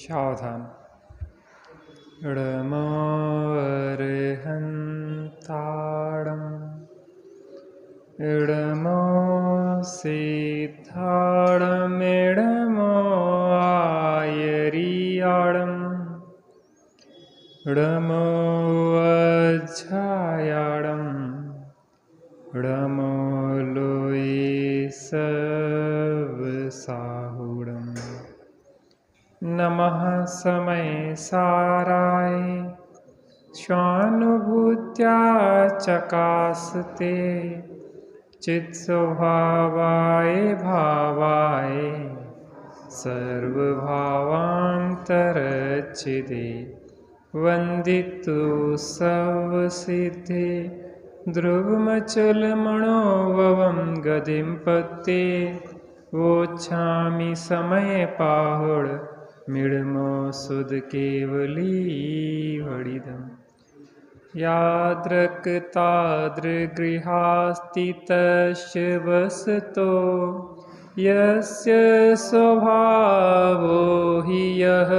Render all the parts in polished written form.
सावधान। इडमो अर्हन्ताडम् इडमो सिद्धाडम् इडमो आयरियाडम् इडमो अज्जायाडम् इडमो लोये सवसाहुडम्। नमः समय साराय स्वानुभूत्या चकासते चित्स्वभावाय भावाय सर्वभावान्तरच्छिदे वन्दितु सर्वसिद्धे ध्रुवमचलमणोभवं गतिं पत्ते वोच्छामि समय पाहुड मिडमो सुध केवली वडिदम्। यादृक्तादृगृहास्थितस्य वसतो यस्य स्वभावो हि यः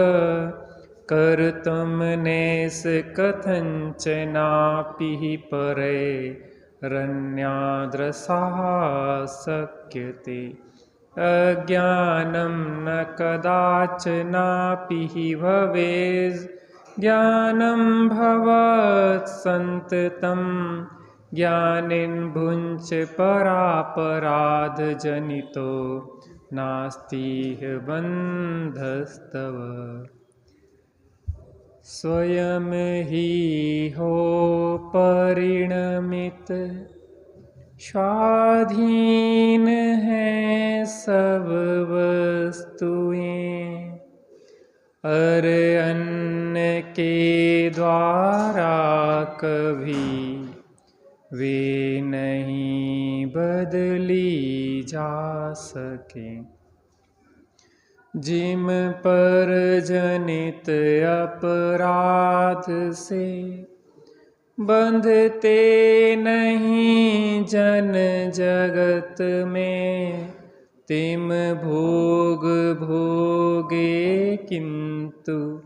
कर्तुं नेष्कथञ्चनापि परैरन्यादृशाः शक्यते। अज्ञानं न कदाचनापि भवेत् ज्ञानं भवत् सन्ततं ज्ञानेन भुञ्च परापराधजनितो नास्ति बन्धस्तव। स्वयं ही हो परिणमित स्वाधीन है सब वस्तुएं और अन्य के द्वारा कभी वे नहीं बदली जा सके। जिम पर जनित अपराध से बंधते नहीं जन जगत में तिम भोग भोगे किंतु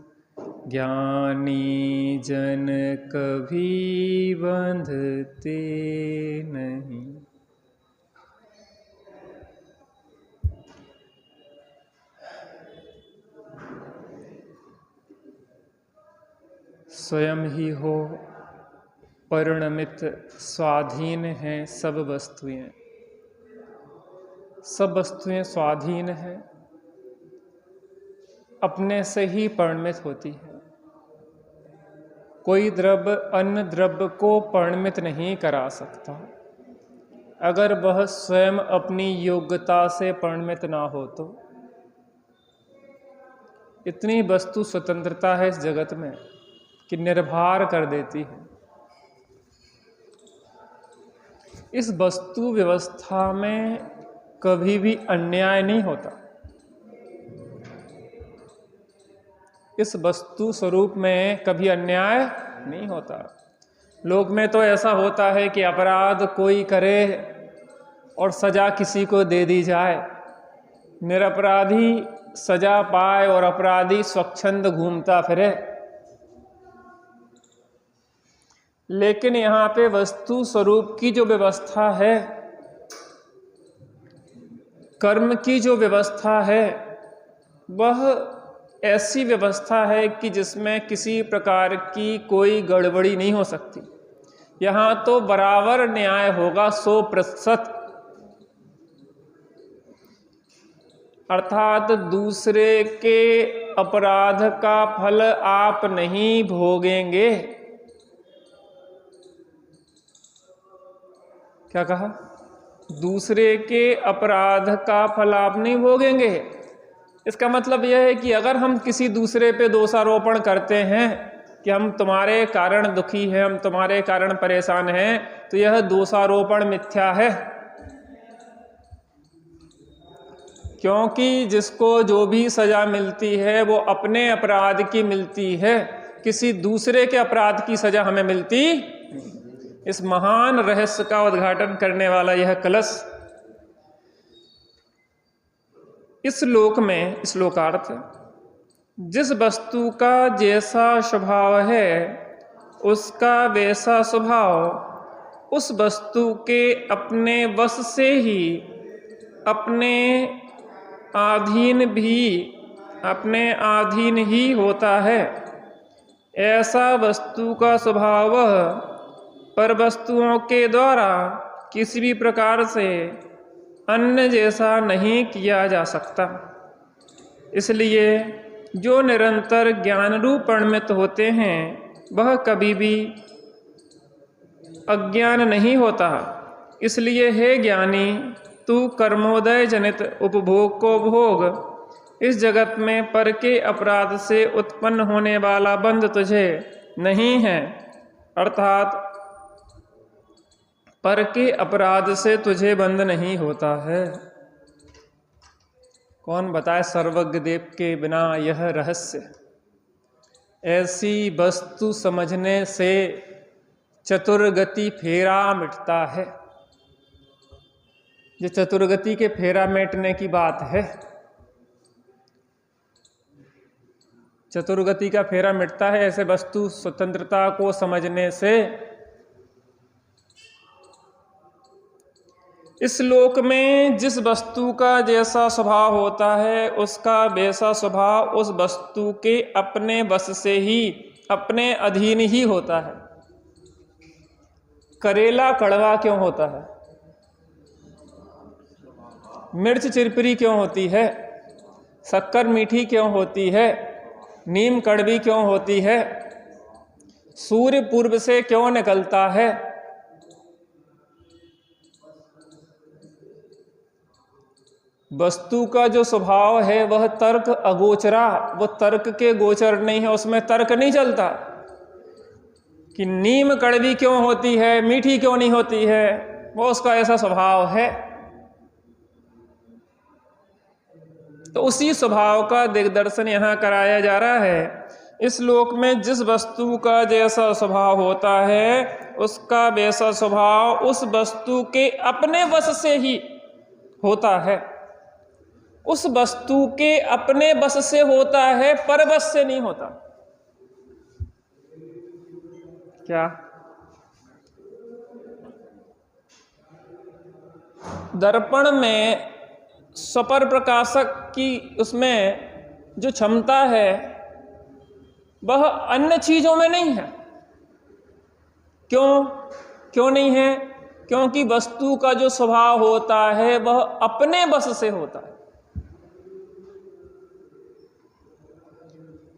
ज्ञानी जन कभी बंधते नहीं। स्वयं ही हो परिणमित स्वाधीन हैं सब वस्तुएं। सब वस्तुएं स्वाधीन हैं, अपने से ही परिणमित होती है। कोई द्रव्य अन्य द्रव्य को परिणमित नहीं करा सकता अगर वह स्वयं अपनी योग्यता से परिणमित ना हो तो। इतनी वस्तु स्वतंत्रता है इस जगत में कि निर्भर कर देती है। इस वस्तु व्यवस्था में कभी भी अन्याय नहीं होता। इस वस्तु स्वरूप में कभी अन्याय नहीं होता। लोक में तो ऐसा होता है कि अपराध कोई करे और सजा किसी को दे दी जाए, निरपराधी सजा पाए और अपराधी स्वच्छंद घूमता फिरे। लेकिन यहाँ पे वस्तु स्वरूप की जो व्यवस्था है, कर्म की जो व्यवस्था है, वह ऐसी व्यवस्था है कि जिसमें किसी प्रकार की कोई गड़बड़ी नहीं हो सकती। यहाँ तो बराबर न्याय होगा 100%। अर्थात दूसरे के अपराध का फल आप नहीं भोगेंगे। क्या कहा? दूसरे के अपराध का फल आप नहीं भोगेंगे। इसका मतलब यह है कि अगर हम किसी दूसरे पे दोषारोपण करते हैं कि हम तुम्हारे कारण दुखी हैं, हम तुम्हारे कारण परेशान हैं, तो यह दोषारोपण मिथ्या है। क्योंकि जिसको जो भी सजा मिलती है वो अपने अपराध की मिलती है, किसी दूसरे के अपराध की सजा हमें मिलती। इस महान रहस्य का उद्घाटन करने वाला यह कलश इस लोक में, इस लोकार्थ जिस वस्तु का जैसा स्वभाव है उसका वैसा स्वभाव उस वस्तु के अपने वश से ही अपने अधीन ही होता है। ऐसा वस्तु का स्वभाव पर वस्तुओं के द्वारा किसी भी प्रकार से अन्य जैसा नहीं किया जा सकता। इसलिए जो निरंतर ज्ञान रूप परिणमित होते हैं वह कभी भी अज्ञान नहीं होता। इसलिए हे ज्ञानी, तू कर्मोदय जनित उपभोग को भोग। इस जगत में पर के अपराध से उत्पन्न होने वाला बंध तुझे नहीं है, अर्थात पर के अपराध से तुझे बंध नहीं होता है। कौन बताए सर्वज्ञ देव के बिना यह रहस्य। ऐसी वस्तु समझने से चतुर्गति फेरा मिटता है। ये चतुर्गति के फेरा मिटने की बात है। चतुर्गति का फेरा मिटता है ऐसे वस्तु स्वतंत्रता को समझने से। इस लोक में जिस वस्तु का जैसा स्वभाव होता है उसका वैसा स्वभाव उस वस्तु के अपने वश से ही अपने अधीन ही होता है। करेला कड़वा क्यों होता है? मिर्च चिरपिरी क्यों होती है? शक्कर मीठी क्यों होती है? नीम कड़वी क्यों होती है? सूर्य पूर्व से क्यों निकलता है? वस्तु का जो स्वभाव है वह तर्क अगोचरा, वो तर्क के गोचर नहीं है, उसमें तर्क नहीं चलता कि नीम कड़वी क्यों होती है, मीठी क्यों नहीं होती है, वो उसका ऐसा स्वभाव है। तो उसी स्वभाव का दिग्दर्शन यहाँ कराया जा रहा है। इस लोक में जिस वस्तु का जैसा स्वभाव होता है उसका वैसा स्वभाव उस वस्तु के अपने वश से ही होता है। उस वस्तु के अपने वश से होता है, परवश से नहीं होता। क्या? दर्पण में स्वपर प्रकाशक की उसमें जो क्षमता है वह अन्य चीजों में नहीं है। क्यों नहीं है? क्योंकि वस्तु का जो स्वभाव होता है वह अपने वश से होता है।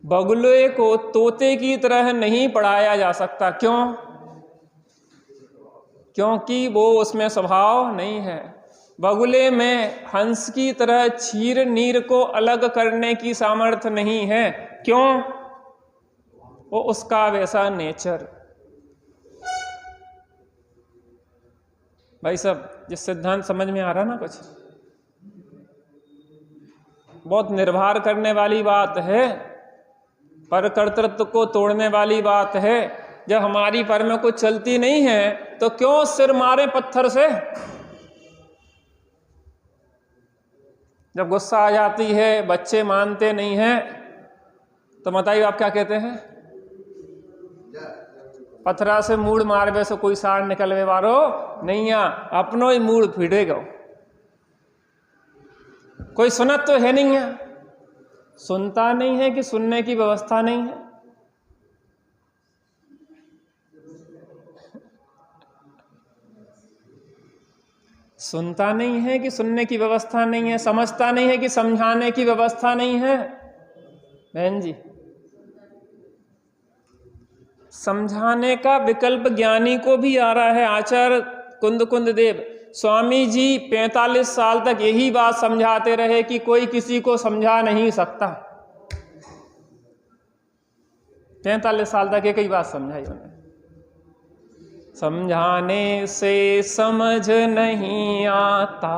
बगुले को तोते की तरह नहीं पढ़ाया जा सकता। क्यों? क्योंकि वो उसमें स्वभाव नहीं है। बगुले में हंस की तरह क्षीर नीर को अलग करने की सामर्थ्य नहीं है। क्यों? वो उसका वैसा नेचर। भाई साहब, ये सिद्धांत समझ में आ रहा ना? कुछ बहुत निर्भर करने वाली बात है, पर कर्तृत्व को तोड़ने वाली बात है। जब हमारी पर में कुछ चलती नहीं है तो क्यों सिर मारे पत्थर से? जब गुस्सा आ जाती है, बच्चे मानते नहीं हैं, तो बताइए आप क्या कहते हैं? पत्थरा से मूड मारवे से कोई सार निकलवे वारो नहीं आ, अपनो ही मूड फिरेगा। कोई सुनत तो है नहीं है। सुनता नहीं है कि सुनने की व्यवस्था नहीं है? सुनता नहीं है कि सुनने की व्यवस्था नहीं है? समझता नहीं है कि समझाने की व्यवस्था नहीं है? बहन जी, समझाने का विकल्प ज्ञानी को भी आ रहा है। आचार्य कुंद देव स्वामी जी 45 साल तक यही बात समझाते रहे कि कोई किसी को समझा नहीं सकता। 45 साल तक एक ही बात समझाई उन्हें। समझाने से समझ नहीं आता,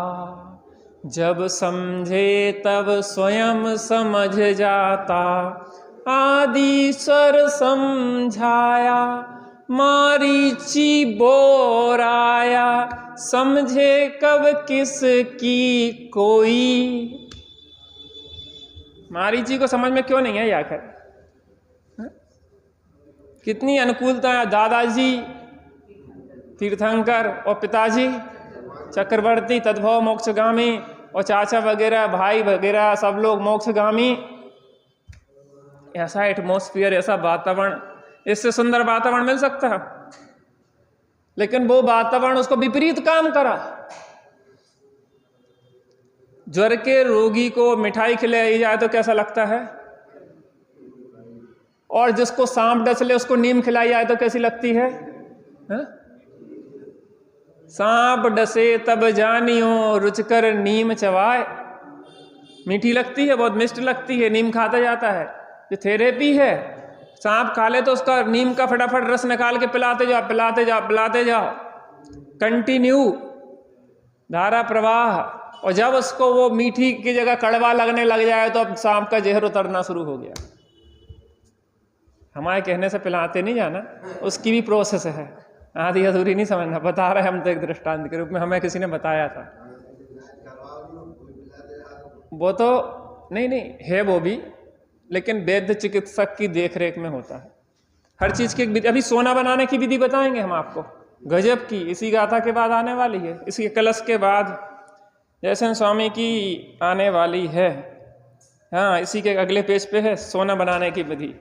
जब समझे तब स्वयं समझ जाता। आदि स्वर समझाया, मारीची बोराया, समझे कब किसकी कोई। मारीची को समझ में क्यों नहीं है आखिर? कितनी अनुकूलता है। दादाजी तीर्थंकर और पिताजी चक्रवर्ती तद्भव मोक्षगामी, और चाचा वगैरह भाई वगैरह सब लोग मोक्षगामी। ऐसा एटमॉस्फेयर, ऐसा वातावरण, इससे सुंदर वातावरण मिल सकता है? लेकिन वो वातावरण उसको विपरीत काम करा। ज्वर के रोगी को मिठाई खिलाई जाए तो कैसा लगता है, और जिसको सांप डस ले उसको नीम खिलाई जाए तो कैसी लगती है? सांप डसे तब जानियो रुचकर नीम चबाए। मीठी लगती है, बहुत मिष्ट लगती है, नीम खाता जाता है। ये थेरेपी है। सांप खा ले तो उसका नीम का फटाफट रस निकाल के पिलाते जाओ, पिलाते जाओ, पिलाते जाओ, कंटिन्यू धारा प्रवाह। और जब उसको वो मीठी की जगह कड़वा लगने लग जाए तो अब सांप का जहर उतरना शुरू हो गया। हमारे कहने से पिलाते नहीं जाना, उसकी भी प्रोसेस है, आधी अधूरी नहीं समझना। बता रहे हम तो एक दृष्टांत के रूप में, हमें किसी ने बताया था। वो तो नहीं है वो भी, लेकिन वैद्य चिकित्सक की देखरेख में होता है हर चीज की एक विधि। अभी सोना बनाने की विधि बताएंगे हम आपको, गजब की, इसी गाथा के बाद आने वाली है। इसी कलश के बाद जयसेन स्वामी की आने वाली है। हाँ, इसी के अगले पेज पे है सोना बनाने की विधि।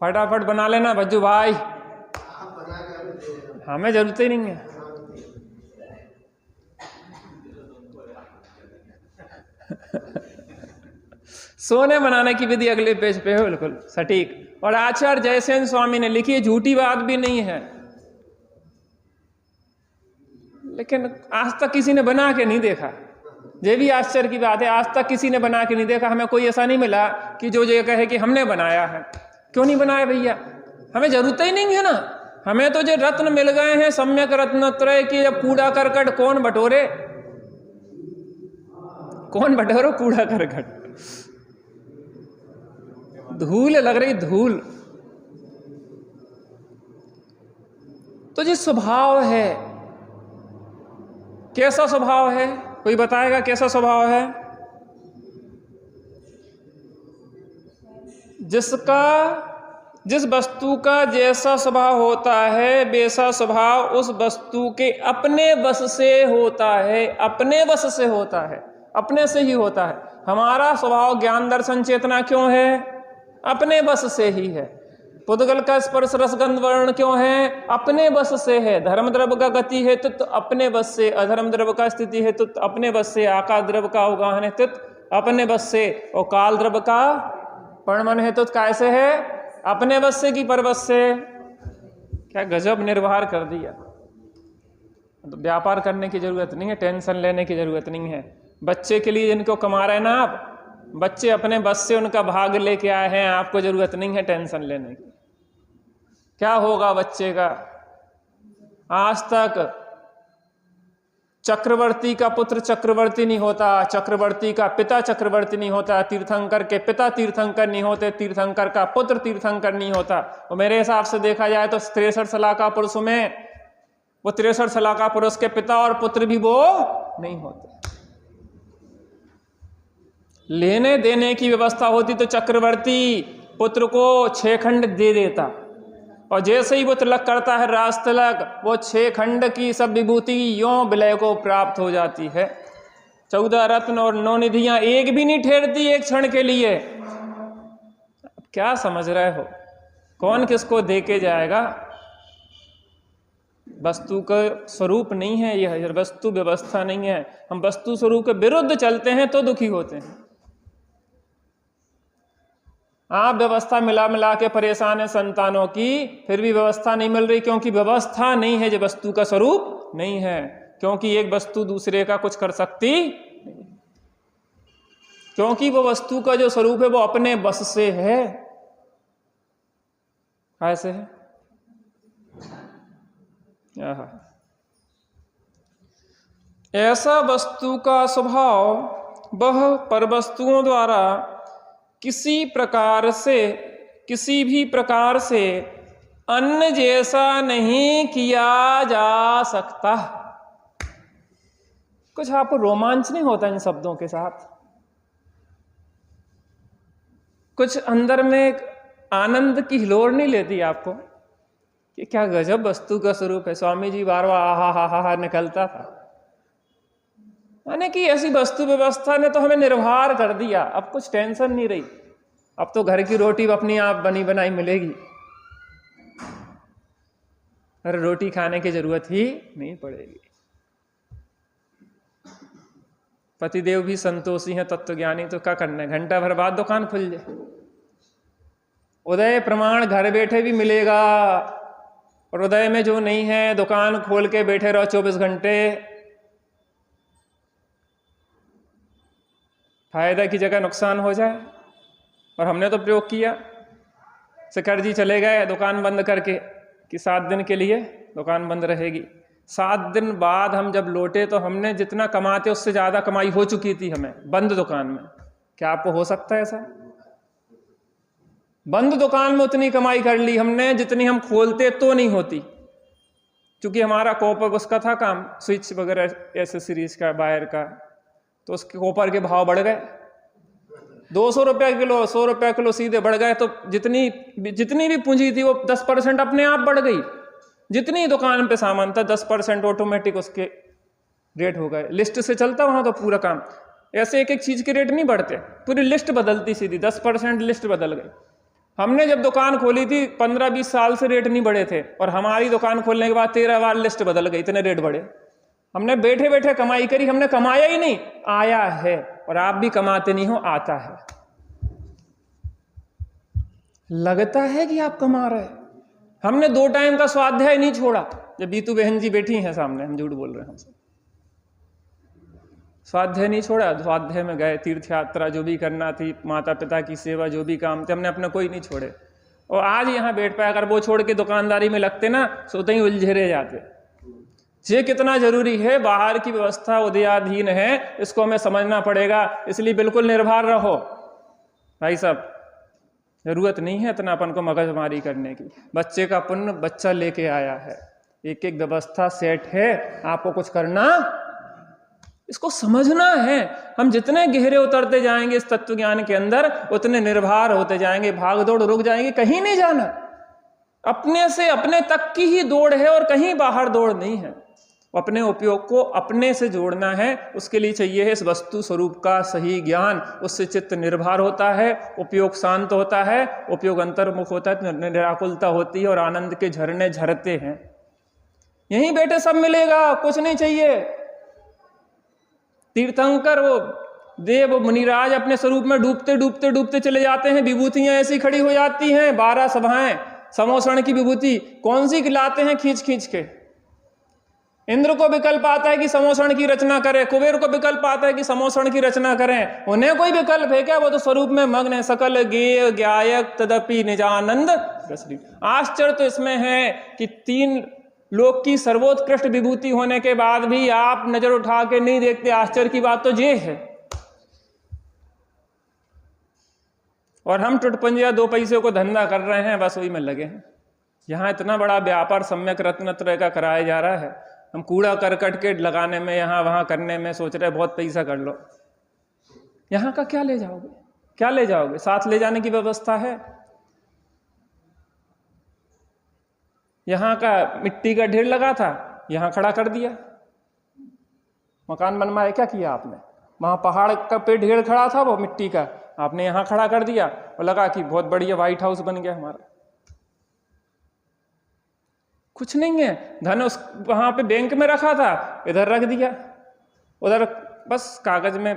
फटाफट बना लेना बज्जू भाई, हमें जरूरत ही नहीं है। सोने बनाने की विधि अगले पेज पे है, बिल्कुल सटीक। और आचार्य जयसेन स्वामी ने लिखी है, झूठी बात भी नहीं है, लेकिन आज तक किसी ने बना के नहीं देखा। ये भी आश्चर्य की बात है, आज तक किसी ने बना के नहीं देखा। हमें कोई ऐसा नहीं मिला कि जो ये कहे कि हमने बनाया है। क्यों नहीं बनाया भैया? हमें जरूरत ही नहीं है ना। हमें तो जो रत्न मिल गए हैं सम्यक रत्नत्रय की, जब कूड़ा करकट कौन बटोरे, कौन बटोरो कूड़ा करकट, धूल लग रही धूल। तो जी स्वभाव है, कैसा स्वभाव है? कोई बताएगा कैसा स्वभाव है? जिस वस्तु का जैसा स्वभाव होता है वैसा स्वभाव उस वस्तु के अपने वश से होता है, अपने वश से होता है, अपने से ही होता है। हमारा स्वभाव ज्ञान दर्शन चेतना क्यों है? अपने वश से ही है। पुद्गल का स्पर्श रसगंध वर्ण क्यों है? अपने वश से है। धर्म द्रव्य का गति हेतु तो अपने वश से, अधर्म द्रव्य का स्थिति हेतु तो अपने वश से, आकाश द्रव्य का उगाहन हेतु अपने वश से, और काल द्रव्य का परिणमन हेतु कैसे है? अपने वश से की परवश से। क्या गजब निर्वाह कर दिया। तो व्यापार करने की जरूरत नहीं है, टेंशन लेने की जरूरत नहीं है। बच्चे के लिए जिनको कमा रहे हैं ना आप, बच्चे अपने बस से उनका भाग लेके आए हैं, आपको जरूरत नहीं है टेंशन लेने की। क्या होगा बच्चे का? आज तक चक्रवर्ती का पुत्र चक्रवर्ती नहीं होता, चक्रवर्ती का पिता चक्रवर्ती नहीं होता, तीर्थंकर के पिता तीर्थंकर नहीं होते, तीर्थंकर का पुत्र तीर्थंकर नहीं होता। और मेरे हिसाब से देखा जाए तो 63 सलाका पुरुषों में वो 63 सलाका पुरुष के पिता और पुत्र भी वो नहीं होते। लेने देने की व्यवस्था होती तो चक्रवर्ती पुत्र को 6 खंड दे देता, और जैसे ही वो तिलक करता है राज तिलक, वो 6 खंड की सब विभूति यों विलय को प्राप्त हो जाती है। 14 रत्न और 9 निधियां एक भी नहीं ठहरती एक क्षण के लिए। क्या समझ रहे हो? कौन किसको दे के जाएगा? वस्तु का स्वरूप नहीं है यह, वस्तु व्यवस्था नहीं है। हम वस्तु स्वरूप के विरुद्ध चलते हैं तो दुखी होते हैं। आप व्यवस्था मिला के परेशान है संतानों की, फिर भी व्यवस्था नहीं मिल रही, क्योंकि व्यवस्था नहीं है, जो वस्तु का स्वरूप नहीं है। क्योंकि एक वस्तु दूसरे का कुछ कर सकती नहीं, क्योंकि वो वस्तु का जो स्वरूप है वो अपने बस से है। कैसे है? ऐसा वस्तु का स्वभाव वह परवस्तुओं द्वारा किसी भी प्रकार से अन्य जैसा नहीं किया जा सकता। कुछ आपको रोमांच नहीं होता इन शब्दों के साथ? कुछ अंदर में एक आनंद की हिलोर नहीं लेती आपको कि क्या गजब वस्तु का स्वरूप है। स्वामी जी बार बार आहा हा हा हा निकलता था, माने कि ऐसी वस्तु व्यवस्था ने तो हमें निर्भर कर दिया, अब कुछ टेंशन नहीं रही, अब तो घर की रोटी अपनी आप बनी बनाई मिलेगी, अरे रोटी खाने की जरूरत ही नहीं पड़ेगी। पतिदेव भी संतोषी हैं, तत्वज्ञानी, तो क्या करना है, घंटा भर बाद दुकान खुल जाए। उदय प्रमाण घर बैठे भी मिलेगा, और उदय में जो नहीं है दुकान खोल के बैठे रहो 24 घंटे, फायदा की जगह नुकसान हो जाए। और हमने तो प्रयोग किया, शिखर जी चले गए दुकान बंद करके कि 7 दिन के लिए दुकान बंद रहेगी। 7 दिन बाद हम जब लौटे तो हमने जितना कमाते उससे ज़्यादा कमाई हो चुकी थी हमें बंद दुकान में। क्या आपको हो सकता है ऐसा? बंद दुकान में उतनी कमाई कर ली हमने जितनी हम खोलते तो नहीं होती, क्योंकि हमारा कॉपर उसका था काम, स्विच वगैरह एसेसरीज का, वायर का, तो उसके कॉपर के भाव बढ़ गए 200 रुपये किलो, 100 रुपये किलो सीधे बढ़ गए। तो जितनी भी पूंजी थी वो 10% अपने आप बढ़ गई। जितनी दुकान पे सामान था 10% ऑटोमेटिक उसके रेट हो गए। लिस्ट से चलता वहां तो पूरा काम, ऐसे एक एक चीज के रेट नहीं बढ़ते, पूरी लिस्ट बदलती सीधी, 10% लिस्ट बदल गई। हमने जब दुकान खोली थी 15-20 साल से रेट नहीं बढ़े थे, और हमारी दुकान खोलने के बाद 13 बार लिस्ट बदल गई, इतने रेट बढ़े। हमने बैठे बैठे कमाई करी, हमने कमाया ही नहीं, आया है। और आप भी कमाते नहीं हो, आता है। लगता है कि आप कमा रहे हैं। हमने 2 टाइम का स्वाध्याय नहीं छोड़ा। जब बीतू बहन जी बैठी हैं सामने, हम झूठ बोल रहे हैं, हमसे स्वाध्याय नहीं छोड़ा। स्वाध्याय में गए, तीर्थ यात्रा जो भी करना थी, माता पिता की सेवा जो भी काम थे, हमने अपने कोई नहीं छोड़े। और आज यहाँ बैठ पाए, अगर वो छोड़ के दुकानदारी में लगते ना, सोते ही उलझे रह जाते। ये कितना जरूरी है, बाहर की व्यवस्था उदयाधीन है, इसको हमें समझना पड़ेगा। इसलिए बिल्कुल निर्भर रहो भाई साहब, जरूरत नहीं है इतना अपन को मगजमारी करने की। बच्चे का पुण्य बच्चा लेके आया है, एक एक व्यवस्था सेट है, आपको कुछ करना, इसको समझना है। हम जितने गहरे उतरते जाएंगे इस तत्व ज्ञान के अंदर, उतने निर्भर होते जाएंगे, भाग दौड़ रुक जाएंगे, कहीं नहीं जाना। अपने से अपने तक की ही दौड़ है और कहीं बाहर दौड़ नहीं है। अपने उपयोग को अपने से जोड़ना है, उसके लिए चाहिए है इस वस्तु स्वरूप का सही ज्ञान। उससे चित्त निर्भर होता है, उपयोग शांत होता है, उपयोग अंतर्मुख होता है, निराकुलता होती है और आनंद के झरने झरते हैं। यहीं बैठे सब मिलेगा, कुछ नहीं चाहिए। तीर्थंकर वो देव मुनिराज अपने स्वरूप में डूबते डूबते डूबते चले जाते हैं, विभूतियां ऐसी खड़ी हो जाती हैं, 12 सभाएं, समोषण की विभूति कौन सी खिलाते हैं खींच खींच के। इंद्र को विकल्प आता है कि समोषण की रचना करें, कुबेर को विकल्प आता है कि समोषण की रचना करें, उन्हें कोई विकल्प है क्या? वो तो स्वरूप में मग्न है। सकल गेय ज्ञायक तदपि निजानंद रसरी। आश्चर्य तो इसमें है कि 3 लोक की सर्वोत्कृष्ट विभूति होने के बाद भी आप नजर उठा के नहीं देखते। आश्चर्य की बात तो ये है। और हम टुटपंजिया 2 पैसे को धंधा कर रहे हैं, बस वही में लगे हैं। यहाँ इतना बड़ा व्यापार सम्यक रत्नत्रय का कराया जा रहा है, हम कूड़ा करकट के लगाने में, यहाँ वहाँ करने में सोच रहे बहुत पैसा कर लो। यहाँ का क्या ले जाओगे? क्या ले जाओगे? साथ ले जाने की व्यवस्था है? यहाँ का मिट्टी का ढेर लगा था, यहाँ खड़ा कर दिया। मकान बनवाया, क्या किया आपने? वहाँ पहाड़ का पे ढेर खड़ा था वो मिट्टी का, आपने यहाँ खड़ा कर दिया और लगा कि बहुत बढ़िया व्हाइट हाउस बन गया हमारा। कुछ नहीं है। धन उस वहां पे बैंक में रखा था, इधर रख दिया, उधर बस कागज में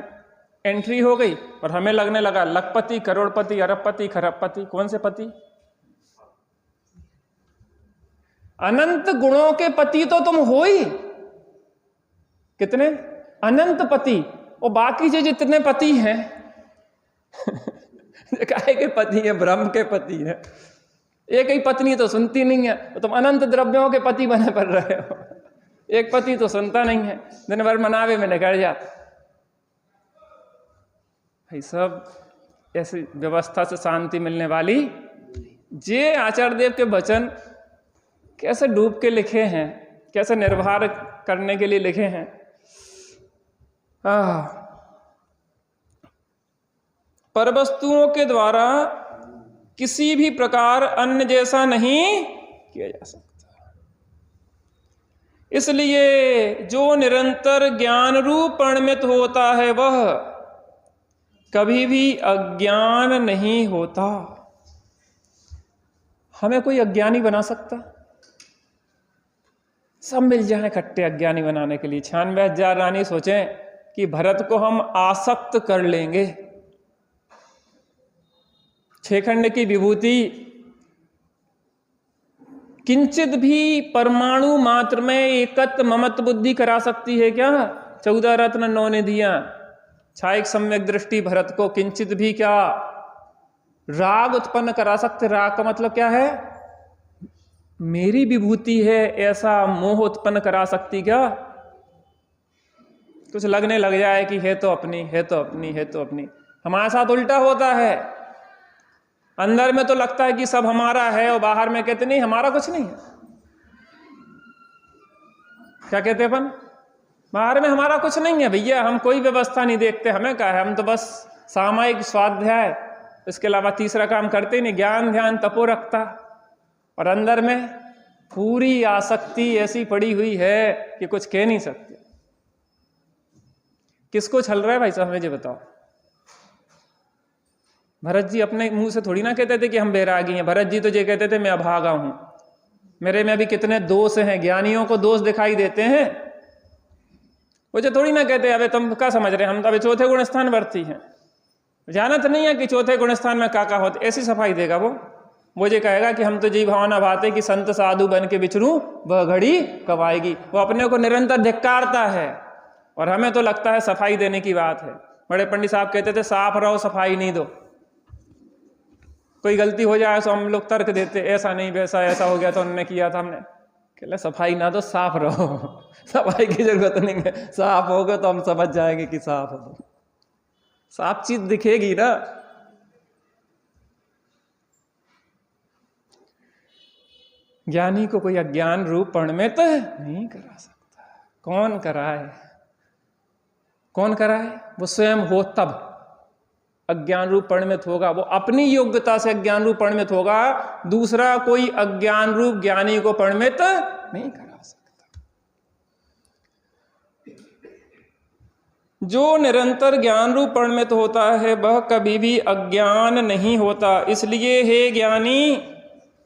एंट्री हो गई और हमें लगने लगा लखपति, करोड़पति, अरबपति, खरबपति। कौन से पति? अनंत गुणों के पति तो तुम हो ही। कितने? अनंत पति। और बाकी जो जितने पति हैं काय के पति है? ब्रह्म के पति है। एक ही पत्नी तो सुनती नहीं है, तो तुम अनंत द्रव्यों के पति बने पड़ रहे हो। एक पति तो सुनता नहीं है, दिन भर मनावे में निकल जाता। भाई सब ऐसी व्यवस्था से शांति मिलने वाली। जे आचार्य देव के वचन कैसे डूब के लिखे हैं, कैसे निर्भर करने के लिए लिखे हैं। परवस्तुओं के द्वारा किसी भी प्रकार अन्य जैसा नहीं किया जा सकता। इसलिए जो निरंतर ज्ञान रूप परिणमित होता है वह कभी भी अज्ञान नहीं होता। हमें कोई अज्ञानी बना सकता? सब मिल जाए इकट्ठे अज्ञानी बनाने के लिए। 96,000 रानी सोचें कि भरत को हम आसक्त कर लेंगे। 6 खंड की विभूति किंचित भी परमाणु मात्र में एकत्व ममत्व बुद्धि करा सकती है क्या? 14 रत्न 9 निधियां, छायक सम्यक दृष्टि भरत को किंचित भी क्या राग उत्पन्न करा सकते? राग का मतलब क्या है? मेरी विभूति है ऐसा मोह उत्पन्न करा सकती क्या? कुछ लगने लग जाए कि है तो अपनी, है तो अपनी, है तो अपनी। हमारे साथ उल्टा होता है। अंदर में तो लगता है कि सब हमारा है और बाहर में कहते नहीं हमारा कुछ नहीं है। क्या कहते अपन? बाहर में हमारा कुछ नहीं है भैया, हम कोई व्यवस्था नहीं देखते, हमें क्या है, हम तो बस सामायिक स्वाध्याय, इसके अलावा तीसरा काम करते ही नहीं। ज्ञान ध्यान तपो रखता, और अंदर में पूरी आसक्ति ऐसी पड़ी हुई है कि कुछ कह नहीं सकते। किसको छल रहा है भाई साहब, मुझे बताओ। भरत जी अपने मुंह से थोड़ी ना कहते थे कि हम बैरागी हैं। भरत जी तो ये कहते थे मैं अभागा हूं, मेरे में अभी कितने दोष हैं। ज्ञानियों को दोष दिखाई देते हैं, वो जो थोड़ी ना कहते अबे तुम क्या समझ रहे, हम तो अभी चौथे गुण स्थान वर्ती हैं। जानत नहीं है कि चौथे गुण स्थान में का होते। ऐसी सफाई देगा वो ये कहेगा कि हम तो जी भावना बातें कि संत साधु बन के बिछरूं वह घड़ी कब आएगी। वो अपने को निरंतर धिक्कारता है, और हमें तो लगता है सफाई देने की बात है। बड़े पंडित साहब कहते थे साफ रहो सफाई नहीं दो। कोई गलती हो जाए तो हम लोग तर्क देते, ऐसा नहीं वैसा, ऐसा हो गया तो उन्होंने किया था, हमने कहला सफाई ना दो, साफ रहो। सफाई की जरूरत नहीं है, साफ होगा तो हम समझ जाएंगे कि साफ हो। साफ चीज दिखेगी ना। ज्ञानी को कोई अज्ञान रूप परिणमित नहीं करा सकता। कौन कराए? कौन कराए? वो स्वयं हो तब अज्ञान रूप परिणमित होगा। वो अपनी योग्यता से अज्ञान रूप परिणमित होगा, दूसरा कोई अज्ञान रूप ज्ञानी को परिणमित नहीं करा सकता। जो निरंतर ज्ञान रूप परिणमित होता है वह कभी भी अज्ञान नहीं होता। इसलिए हे ज्ञानी,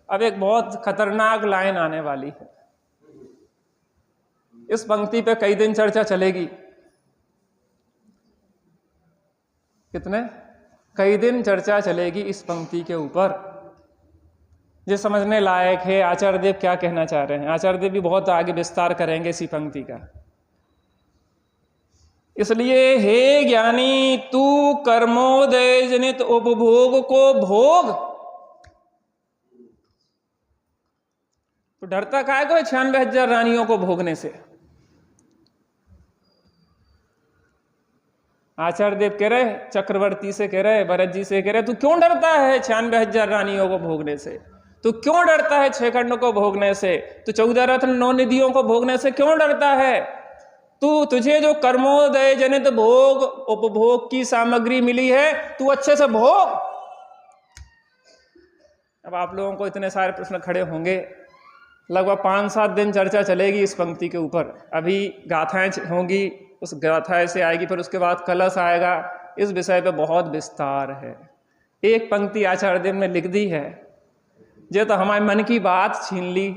अब एक बहुत खतरनाक लाइन आने वाली है। इस पंक्ति पे कई दिन चर्चा चलेगी। कितने? कई दिन चर्चा चलेगी इस पंक्ति के ऊपर। ये समझने लायक है आचार्य देव क्या कहना चाह रहे हैं। आचार्य देव भी बहुत आगे विस्तार करेंगे इसी पंक्ति का। इसलिए हे ज्ञानी, तू कर्मोदय जनित उपभोग को भोग। तो डरता काहे को 96,000 रानियों को भोगने से? आचार्य देव कह रहे, चक्रवर्ती से कह रहे, भरत जी से कह रहे, तू क्यों डरता है 96,000 रानियों को भोगने से? तू क्यों डरता है 6 खंड को भोगने से? तू 14 रत्न 9 निधियों को भोगने से क्यों डरता है? तुझे जो कर्मोदय जनित भोग उपभोग की सामग्री मिली है, तू अच्छे से भोग। अब आप लोगों को इतने सारे प्रश्न खड़े होंगे। लगभग 5-7 दिन चर्चा चलेगी इस पंक्ति के ऊपर। अभी गाथाएं होंगी, उस गाथा से आएगी, फिर उसके बाद कलश आएगा। इस विषय पे बहुत विस्तार है। एक पंक्ति आचार्य देव ने लिख दी है, जो तो हमारे मन की बात छीन ली।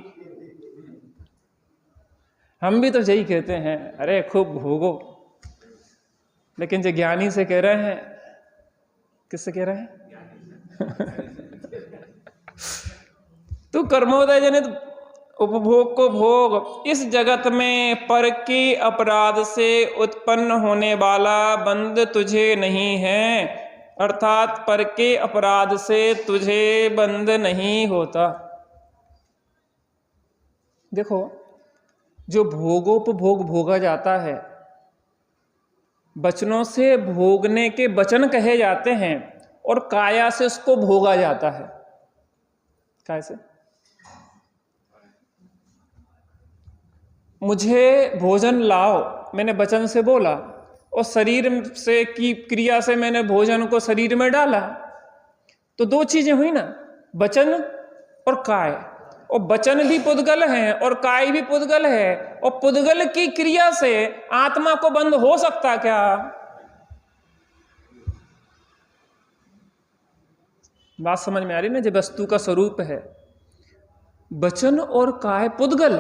हम भी तो यही कहते हैं, अरे खूब भोगो। लेकिन जो ज्ञानी से कह रहे हैं, किससे कह रहे हैं? तू कर्मोदय जनित उपभोग को भोग। इस जगत में पर के अपराध से उत्पन्न होने वाला बंध तुझे नहीं है, अर्थात पर के अपराध से तुझे बंध नहीं होता। देखो, जो भोगोपभोग भोगा जाता है, वचनों से भोगने के वचन कहे जाते हैं, और काया से उसको भोगा जाता है। कैसे? मुझे भोजन लाओ, मैंने वचन से बोला, और शरीर से की क्रिया से मैंने भोजन को शरीर में डाला, तो दो चीजें हुई ना, वचन और काय। और वचन भी पुद्गल है और काय भी पुद्गल है, और पुद्गल की क्रिया से आत्मा को बंध हो सकता क्या? बात समझ में आ रही ना? जो वस्तु का स्वरूप है, वचन और काय पुद्गल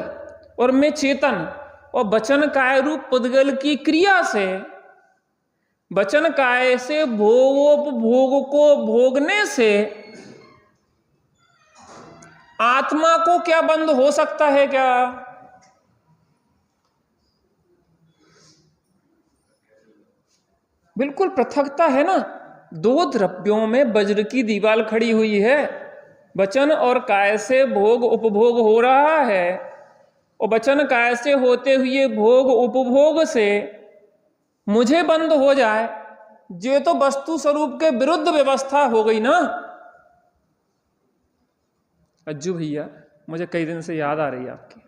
और मैं चेतन, और वचन काय रूप पुद्गल की क्रिया से, वचन काय से भोगोपभोग को भोगने से आत्मा को क्या बंध हो सकता है क्या? बिल्कुल पृथकता है ना। दो द्रव्यों में वज्र की दीवार खड़ी हुई है, वचन और काय से भोग उपभोग हो रहा है, और वचन काय से होते हुए भोग उपभोग से मुझे बंद हो जाए, ये तो वस्तु स्वरूप के विरुद्ध व्यवस्था हो गई ना। अज्जू भैया, मुझे कई दिन से याद आ रही है आपकी।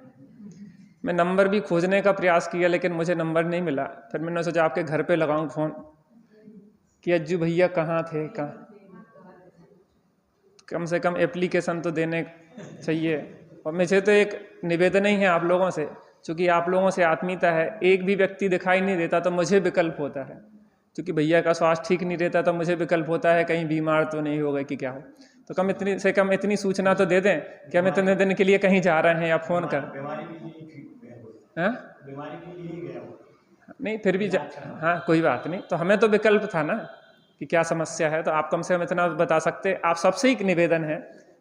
मैं नंबर भी खोजने का प्रयास किया लेकिन मुझे नंबर नहीं मिला। फिर मैंने सोचा आपके घर पे लगाऊं फोन कि अज्जू भैया कहाँ थे, कहाँ। कम से कम एप्लीकेशन तो देने चाहिए। और मुझे तो एक निवेदन ही है आप लोगों से, क्योंकि आप लोगों से आत्मीयता है। एक भी व्यक्ति दिखाई नहीं देता तो मुझे विकल्प होता है, क्योंकि भैया का स्वास्थ्य ठीक नहीं रहता तो मुझे विकल्प होता है कहीं बीमार तो नहीं हो गए कि क्या हो। तो कम इतनी से कम इतनी सूचना तो दे दें कि हम इतने दिन के लिए कहीं जा रहे हैं, या फोन कर। हाँ नहीं, फिर भी हाँ कोई बात नहीं। तो हमें तो विकल्प था ना कि क्या समस्या है, तो आप कम से कम इतना बता सकते। आप सबसे एक निवेदन है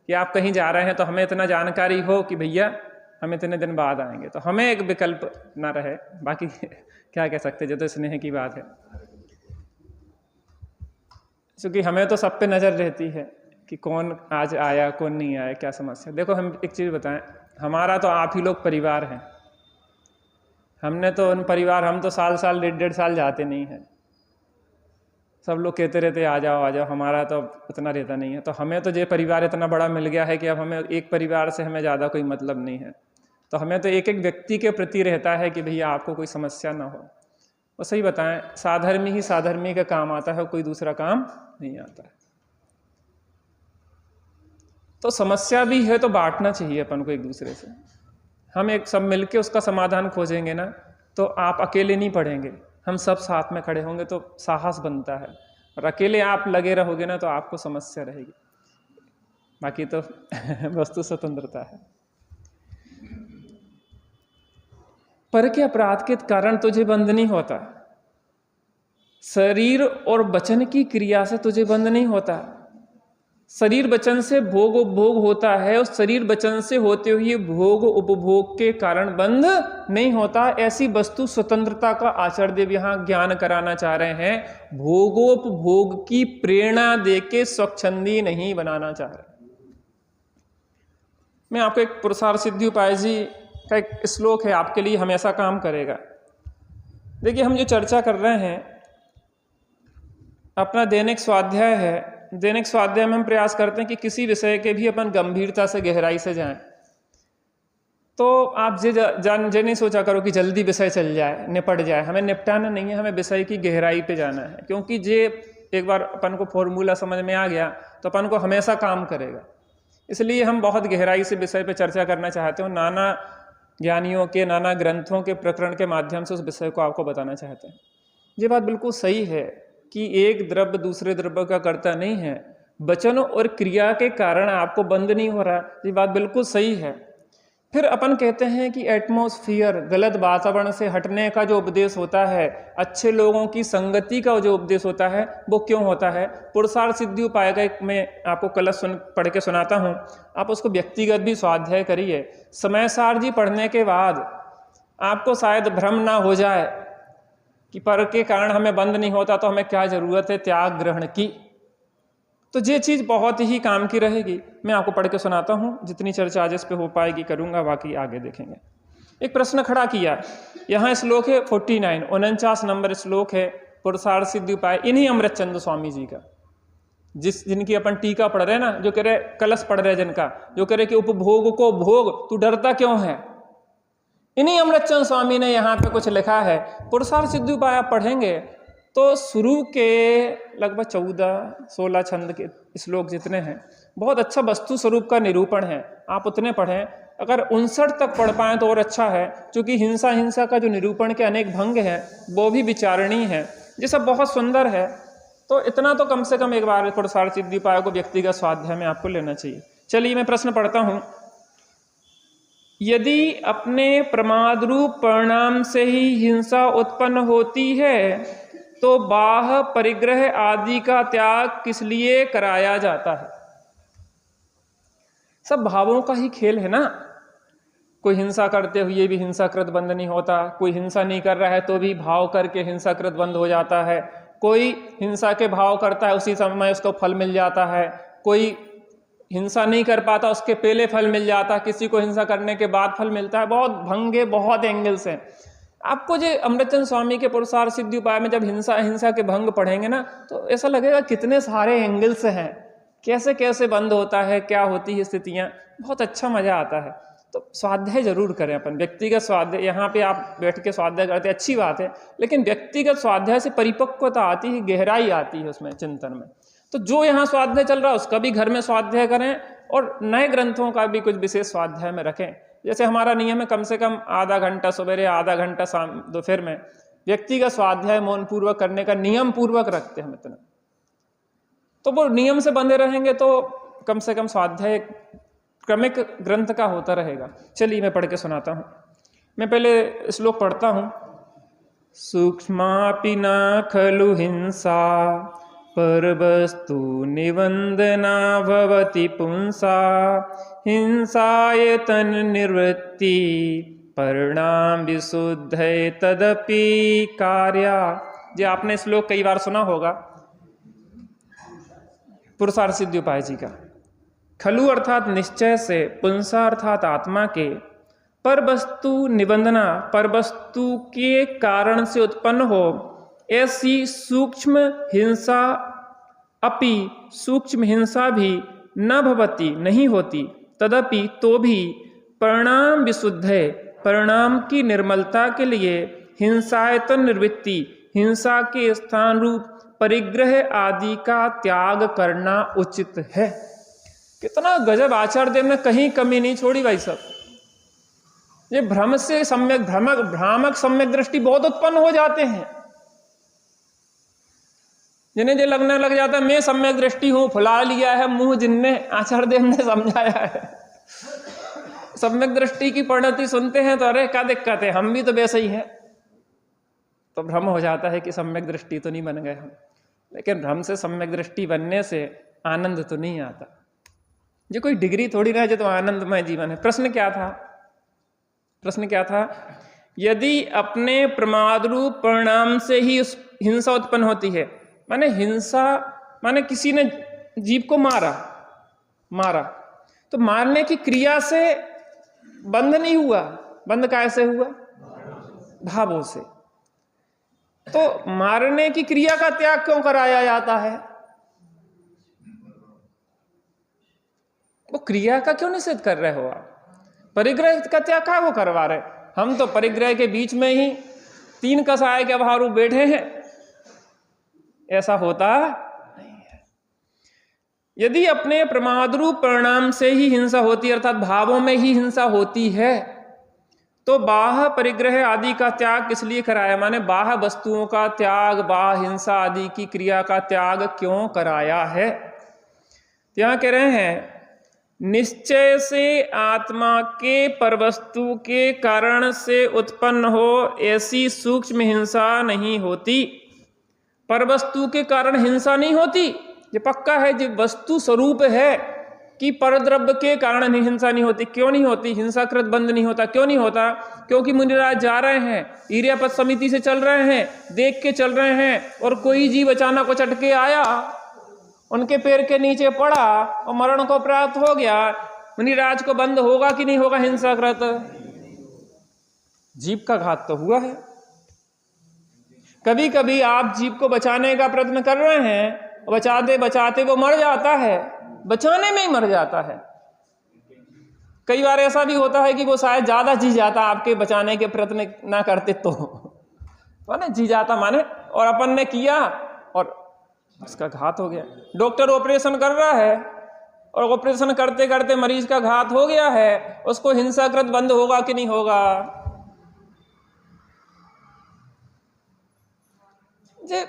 कि आप कहीं जा रहे हैं तो हमें इतना जानकारी हो कि भैया हम इतने दिन बाद आएंगे, तो हमें एक विकल्प ना रहे। बाकी क्या कह सकते, जो तो स्नेह की बात है, क्योंकि हमें तो सब पे नज़र रहती है कि कौन आज आया कौन नहीं आया, क्या समस्या। देखो हम एक चीज़ बताएं, हमारा तो आप ही लोग परिवार हैं। हमने तो उन परिवार, हम तो साल साल 1.5 साल जाते नहीं हैं। सब लोग कहते रहते आ जाओ आ जाओ, हमारा तो इतना रहता नहीं है। तो हमें तो ये परिवार इतना बड़ा मिल गया है कि अब हमें एक परिवार से हमें ज़्यादा कोई मतलब नहीं है। तो हमें तो एक एक व्यक्ति के प्रति रहता है कि भैया आपको कोई समस्या ना हो। और सही बताएं, साधर्मी ही साधर्मी का काम आता है, कोई दूसरा काम नहीं आता है। तो समस्या भी है तो बांटना चाहिए अपन को एक दूसरे से। हम एक सब मिलके उसका समाधान खोजेंगे ना, तो आप अकेले नहीं पड़ेंगे, हम सब साथ में खड़े होंगे तो साहस बनता है। और अकेले आप लगे रहोगे ना तो आपको समस्या रहेगी। बाकी तो वस्तु स्वतंत्रता है। पर के अपराध के कारण तुझे बंध नहीं होता, शरीर और वचन की क्रिया से तुझे बंध नहीं होता। शरीर वचन से भोग उपभोग होता है, और शरीर वचन से होते हुए भोग उपभोग के कारण बंध नहीं होता। ऐसी वस्तु स्वतंत्रता का आचार्य देव यहाँ ज्ञान कराना चाह रहे हैं। भोगोपभोग की प्रेरणा देके स्वच्छंदी नहीं बनाना चाह रहे। मैं आपको एक पुरुषार्थ सिद्धि उपाय जी का एक श्लोक है, आपके लिए हमेशा काम करेगा। देखिए, हम जो चर्चा कर रहे हैं अपना दैनिक स्वाध्याय है। दैनिक स्वाध्याय में हम प्रयास करते हैं कि किसी विषय के भी अपन गंभीरता से गहराई से जाएं। तो आप ये नहीं सोचा करो कि जल्दी विषय चल जाए, निपट जाए। हमें निपटाना नहीं है, हमें विषय की गहराई पे जाना है। क्योंकि ये एक बार अपन को फॉर्मूला समझ में आ गया तो अपन को हमेशा काम करेगा। इसलिए हम बहुत गहराई से विषय पे चर्चा करना चाहते हो। नाना ज्ञानियों के, नाना ग्रंथों के प्रकरण के माध्यम से उस विषय को आपको बताना चाहते हैं। ये बात बिल्कुल सही है कि एक द्रव्य दूसरे द्रव्य का कर्ता नहीं है। वचन और क्रिया के कारण आपको बंध नहीं हो रहा, ये बात बिल्कुल सही है। फिर अपन कहते हैं कि एटमॉस्फियर, गलत वातावरण से हटने का जो उपदेश होता है, अच्छे लोगों की संगति का जो उपदेश होता है, वो क्यों होता है? पुरुषार्थ सिद्धि उपाय का एक मैं आपको कलश पढ़ के सुनाता हूँ, आप उसको व्यक्तिगत भी स्वाध्याय करिए। समय सार जी पढ़ने के बाद आपको शायद भ्रम ना हो जाए कि पर के कारण हमें बंद नहीं होता तो हमें क्या जरूरत है त्याग ग्रहण की। तो ये चीज़ बहुत ही काम की रहेगी। मैं आपको पढ़ के सुनाता हूँ, जितनी चर्चा आज इस पे हो पाएगी करूँगा, बाकी आगे देखेंगे। एक प्रश्न खड़ा किया, यहाँ श्लोक है 49, 49 नंबर श्लोक है पुरुषार्थ सिद्धि उपाय, इन्हीं अमृतचंद्र स्वामी जी का, जिनकी अपन टीका पढ़ रहे हैं ना, जो कह रहे कलश पढ़ रहे जिनका, जो कह रहे कि उपभोग को भोग तू डरता क्यों है। इन्हीं अमृतचंद स्वामी ने यहाँ पे कुछ लिखा है। पुरुषार्थ सिद्धि उपाय आप पढ़ेंगे तो शुरू के लगभग 14-16 छंद के श्लोक जितने हैं, बहुत अच्छा वस्तु स्वरूप का निरूपण है, आप उतने पढ़ें। अगर 59 तक पढ़ पाएँ तो और अच्छा है, क्योंकि हिंसा का जो निरूपण के अनेक भंग हैं वो भी विचारणीय है, ये सब बहुत सुंदर है। तो इतना तो कम से कम एक बार पुरुषार्थ सिद्धि उपाय को व्यक्तिगत स्वाध्याय में आपको लेना चाहिए। चलिए मैं प्रश्न पढ़ता हूँ। यदि अपने प्रमाद रूप परिणाम से ही हिंसा उत्पन्न होती है तो बाह्य परिग्रह आदि का त्याग किस लिए कराया जाता है? सब भावों का ही खेल है ना। कोई हिंसा करते हुए भी हिंसाकृत बंद नहीं होता, कोई हिंसा नहीं कर रहा है तो भी भाव करके हिंसाकृत बंद हो जाता है, कोई हिंसा के भाव करता है उसी समय उसको फल मिल जाता है, कोई हिंसा नहीं कर पाता उसके पहले फल मिल जाता है, किसी को हिंसा करने के बाद फल मिलता है। बहुत भंगे, बहुत एंगल्स हैं। आपको जो अमृतचंद स्वामी के पुरुषार्थ सिद्धि उपाय में जब हिंसा के भंग पढ़ेंगे ना तो ऐसा लगेगा कितने सारे एंगल्स हैं, कैसे कैसे बंद होता है, क्या होती है स्थितियाँ, बहुत अच्छा मजा आता है। तो स्वाध्याय जरूर करें अपन, व्यक्तिगत स्वाध्याय। यहाँ पे आप बैठ के स्वाध्याय करते हैं, अच्छी बात है, लेकिन व्यक्तिगत स्वाध्याय से परिपक्वता आती है, गहराई आती है उसमें चिंतन में। तो जो यहाँ स्वाध्याय चल रहा है उसका भी घर में स्वाध्याय करें और नए ग्रंथों का भी कुछ विशेष स्वाध्याय में रखें। जैसे हमारा नियम है कम से कम आधा घंटा सवेरे, आधा घंटा शाम दोपहर में व्यक्तिगत स्वाध्याय मौन पूर्वक करने का नियम पूर्वक रखते हैं हम इतना। तो वो नियम से बंधे रहेंगे तो कम से कम स्वाध्याय क्रमिक ग्रंथ का होता रहेगा। चलिए मैं पढ़ के सुनाता हूँ। मैं पहले श्लोक पढ़ता हूँ। सूक्ष्मापि न खलु हिंसा परवस्तु निवंदना भवति पुंसा हिंसायतन निवृत्ति परिणाम विशुद्धये तदपि कार्या। ये आपने श्लोक कई बार सुना होगा पुरुषार्थ सिद्धि उपाय जी का। खलु अर्थात निश्चय से, पुंसा अर्थात आत्मा के, पर वस्तु निबंधना पर वस्तु के कारण से उत्पन्न हो ऐसी सूक्ष्म हिंसा अपि सूक्ष्म हिंसा भी न भवति नहीं होती, तदपि तो भी परिणाम विशुद्ध है, परिणाम की निर्मलता के लिए हिंसायतन निवृत्ति हिंसा के स्थान रूप परिग्रह आदि का त्याग करना उचित है। कितना गजब आचार्य देव ने कहीं कमी नहीं छोड़ी भाई साहब। ये भ्रम से सम्यक भ्रामक सम्यक दृष्टि बहुत उत्पन्न हो जाते हैं, जिन्हें जो लगने लग जाता है मैं सम्यक दृष्टि हूं, फुला लिया है मुंह जिनने, आचार्य देव ने समझाया है। सम्यक दृष्टि की परिणति सुनते हैं तो अरे क्या दिक्कत है, हम भी तो वैसे ही हैं। तो भ्रम हो जाता है कि सम्यक दृष्टि तो नहीं बन गए हम, लेकिन भ्रम से सम्यक दृष्टि बनने से आनंद तो नहीं आता। ये कोई डिग्री थोड़ी ना है जो तो आनंदमय जीवन है। प्रश्न क्या था? प्रश्न क्या था? यदि अपने प्रमाद रूप परिणाम से ही हिंसा उत्पन्न होती है, माने हिंसा माने किसी ने जीव को मारा तो मारने की क्रिया से बंध नहीं हुआ, बंध कैसे हुआ? भावों से। तो मारने की क्रिया का त्याग क्यों कराया जाता है? वो क्रिया का क्यों निषेध कर रहे हो आप? परिग्रह का त्याग क्या वो करवा रहे? हम तो परिग्रह के बीच में ही 3 कसाय के अभाव रूप बैठे हैं, ऐसा होता नहीं है। यदि अपने प्रमाद रूप परिणाम से ही हिंसा होती है, अर्थात भावों में ही हिंसा होती है, तो बाह्य परिग्रह आदि का त्याग किस लिए कराया? माने बाह्य वस्तुओं का त्याग, बाह्य हिंसा आदि की क्रिया का त्याग क्यों कराया है? यहां कह रहे हैं निश्चय से आत्मा के परवस्तु के कारण से उत्पन्न हो ऐसी सूक्ष्म हिंसा नहीं होती। परवस्तु के कारण हिंसा नहीं होती, ये पक्का है। जो वस्तु स्वरूप है कि परद्रव्य के कारण हिंसा नहीं होती। क्यों नहीं होती? हिंसाकृत बंद नहीं होता। क्यों नहीं होता? क्योंकि मुनिराज जा रहे हैं, ईर्यापद समिति से चल रहे हैं, देख के चल रहे हैं, और कोई जीव अचानक उचट के आया, उनके पैर के नीचे पड़ा और मरण को प्राप्त हो गया। मुनिराज को बंद होगा कि नहीं होगा हिंसाकृत? जीव का घात तो हुआ है। कभी कभी आप जीव को बचाने का प्रयत्न कर रहे हैं, बचाते बचाते वो मर जाता है, बचाने में ही मर जाता है। कई बार ऐसा भी होता है कि वो शायद ज़्यादा जी जाता आपके बचाने के प्रयत्न ना करते तो माने जी जाता माने, और अपन ने किया और उसका घात हो गया। डॉक्टर ऑपरेशन कर रहा है और ऑपरेशन करते करते मरीज का घात हो गया है, उसको हिंसाकृत बंद होगा कि नहीं होगा?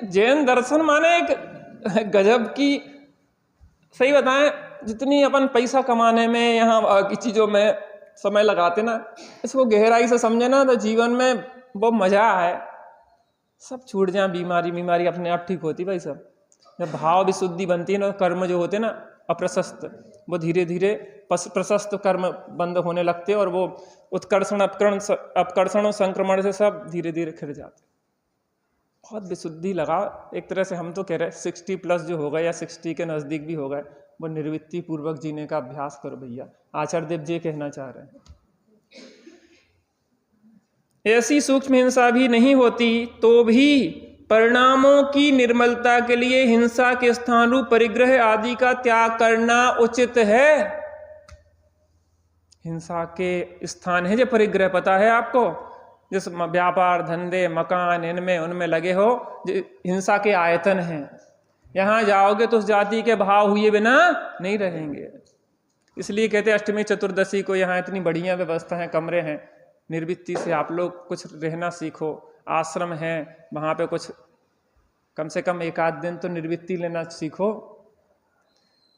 जैन दर्शन माने एक गजब की, सही बताएं, जितनी अपन पैसा कमाने में यहाँ की चीजों में समय लगाते ना, इसको गहराई से समझे ना तो जीवन में वो मजा है, सब छूट जाए, बीमारी अपने आप ठीक होती भाई सब। जब भाव विशुद्धि बनती है ना, कर्म जो होते ना अप्रशस्त, वो धीरे धीरे प्रशस्त कर्म बंद होने लगते हैं और वो उत्कर्षण अपकर्षण और संक्रमण से सब धीरे धीरे खिल जाते। बहुत विशुद्धि लगा, एक तरह से हम तो कह रहे 60+ जो हो गए या 60 के नज़दीक भी हो गए, वो निर्वृत्ति पूर्वक जीने का अभ्यास करो भैया। आचार्य देव जी कहना चाह रहे हैं ऐसी सूक्ष्म हिंसा भी नहीं होती तो भी परिणामों की निर्मलता के लिए हिंसा के स्थान रूप परिग्रह आदि का त्याग करना उचित है। हिंसा के स्थान है जो परिग्रह, पता है आपको, जिस व्यापार धंधे मकान इनमें उनमें लगे हो, हिंसा के आयतन हैं। यहाँ जाओगे तो उस जाति के भाव हुए बिना नहीं रहेंगे। इसलिए कहते हैं अष्टमी चतुर्दशी को यहाँ इतनी बढ़िया व्यवस्था है, कमरे हैं, निर्वृत्ति से आप लोग कुछ रहना सीखो। आश्रम है वहाँ पे कुछ कम से कम एक आध दिन तो निर्वृत्ति लेना सीखो।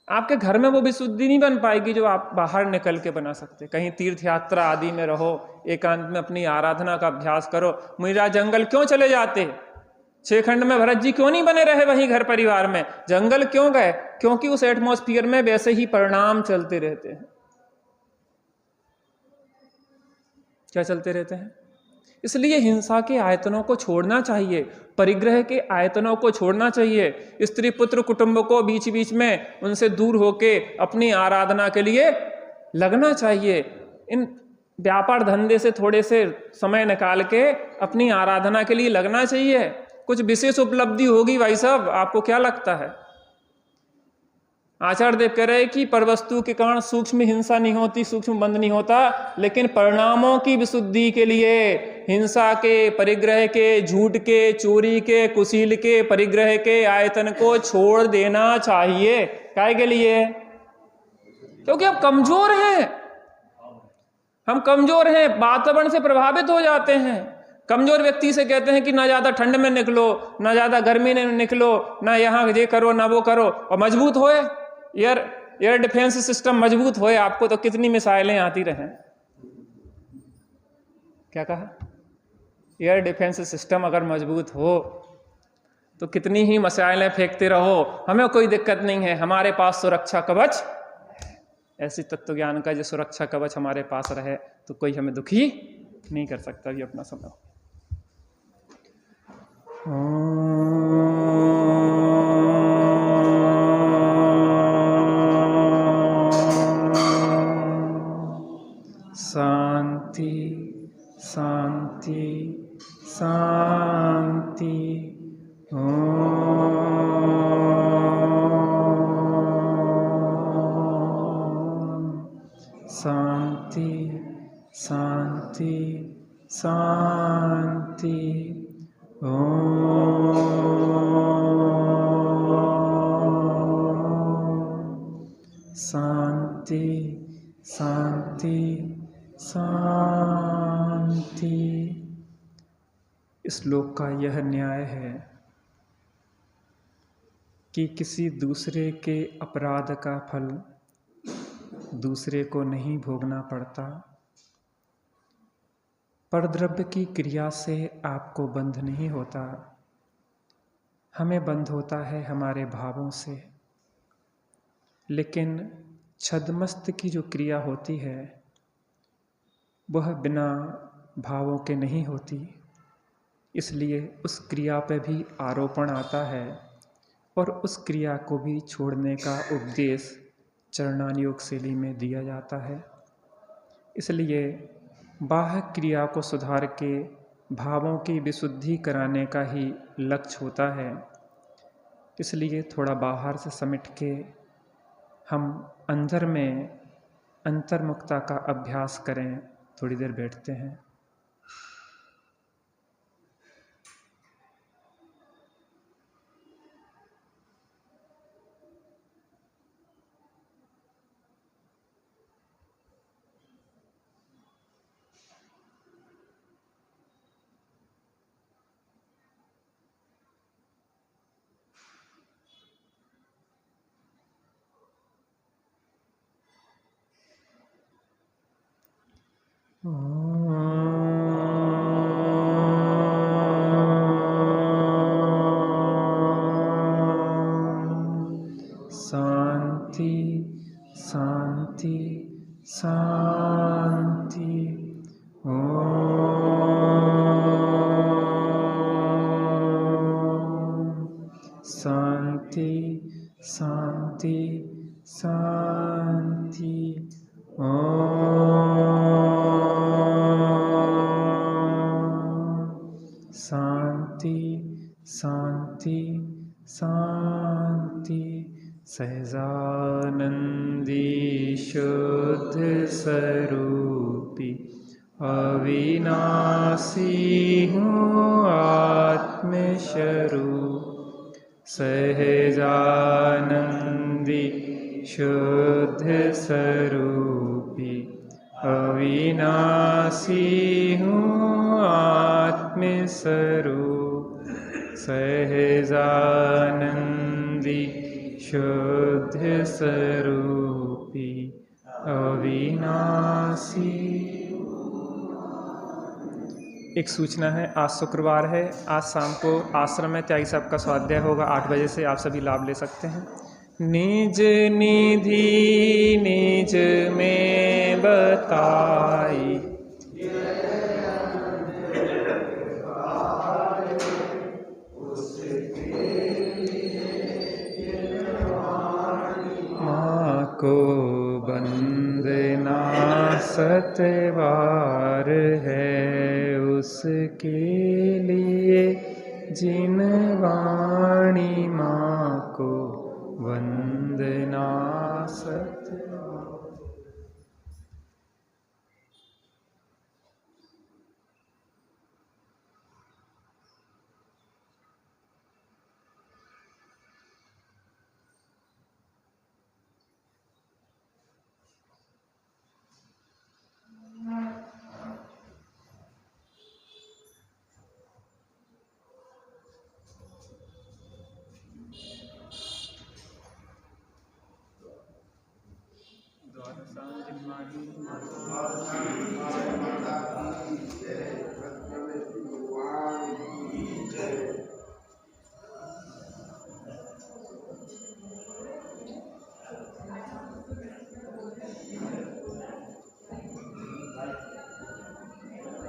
आपके घर में वो विशुद्धि नहीं बन पाएगी जो आप बाहर निकल के बना सकते। कहीं तीर्थ यात्रा आदि में रहो, एकांत में अपनी आराधना का अभ्यास करो। मुनिरा जंगल क्यों चले जाते? 6 खंड में भरत जी क्यों नहीं बने रहे वहीं घर परिवार में? जंगल क्यों गए? क्योंकि उस एटमॉस्फियर में वैसे ही परिणाम चलते रहते हैं। क्या चलते रहते हैं? इसलिए हिंसा के आयतनों को छोड़ना चाहिए, परिग्रह के आयतनों को छोड़ना चाहिए। स्त्री पुत्र कुटुंब को बीच बीच में उनसे दूर होके अपनी आराधना के लिए लगना चाहिए। इन व्यापार धंधे से थोड़े से समय निकाल के अपनी आराधना के लिए लगना चाहिए। कुछ विशेष उपलब्धि होगी भाई साहब, आपको क्या लगता है? आचार्य देव कह रहे कि परवस्तु के कारण सूक्ष्म हिंसा नहीं होती, सूक्ष्म बंध नहीं होता, लेकिन परिणामों की विशुद्धि के लिए हिंसा के, परिग्रह के, झूठ के, चोरी के, कुशील के, परिग्रह के आयतन को छोड़ देना चाहिए। काहे के लिए? क्योंकि हम कमजोर हैं, हम कमजोर हैं, वातावरण से प्रभावित हो जाते हैं। कमजोर व्यक्ति से कहते हैं कि ना ज्यादा ठंड में निकलो, ना ज्यादा गर्मी में निकलो, ना यहाँ ये करो ना वो करो। और मजबूत होए, एयर डिफेंस सिस्टम मजबूत होए आपको तो कितनी मिसाइलें आती रहें। क्या कहा? एयर डिफेंस सिस्टम अगर मजबूत हो तो कितनी ही मिसाइलें फेंकते रहो, हमें कोई दिक्कत नहीं है, हमारे पास सुरक्षा कवच। ऐसी तत्व ज्ञान का जो सुरक्षा कवच हमारे पास रहे तो कोई हमें दुखी नहीं कर सकता। ये अपना समय शांति शांति शांति। शांति शांति शांति। शांति शांति शांति। इस श्लोक का यह न्याय है कि किसी दूसरे के अपराध का फल दूसरे को नहीं भोगना पड़ता। परद्रव्य की क्रिया से आपको बंध नहीं होता, हमें बंध होता है हमारे भावों से। लेकिन छद्मस्त की जो क्रिया होती है वह बिना भावों के नहीं होती, इसलिए उस क्रिया पर भी आरोपण आता है और उस क्रिया को भी छोड़ने का उपदेश चरणानुयोग शैली में दिया जाता है। इसलिए बाह्य क्रिया को सुधार के भावों की विशुद्धि कराने का ही लक्ष्य होता है। इसलिए थोड़ा बाहर से समेट के हम अंदर में अंतर्मुखता का अभ्यास करें। थोड़ी देर बैठते हैं। शांति शांति शांति। शांति शांति शांति। शांति शांति शांति। सहजानंदी शुद्ध स्वरूपी अविनाशी हूँ आत्मस्वरूप। सहजानंदी शुद्ध स्वरूपी अविनाशी हूँ आत्मस्वरूप। सहजानंदी शुद्ध स्वरूपी अविनाशी। एक सूचना है, आज शुक्रवार है। आज शाम को आश्रम में त्यागी साहब का स्वाध्याय होगा 8 बजे से। आप सभी लाभ ले सकते हैं। निज निधि निज में बताई, माँ को बंदना सतवार है उसके लिए जिन वाणी माँ को वंदना सतवार। द्वादशां जन्मानि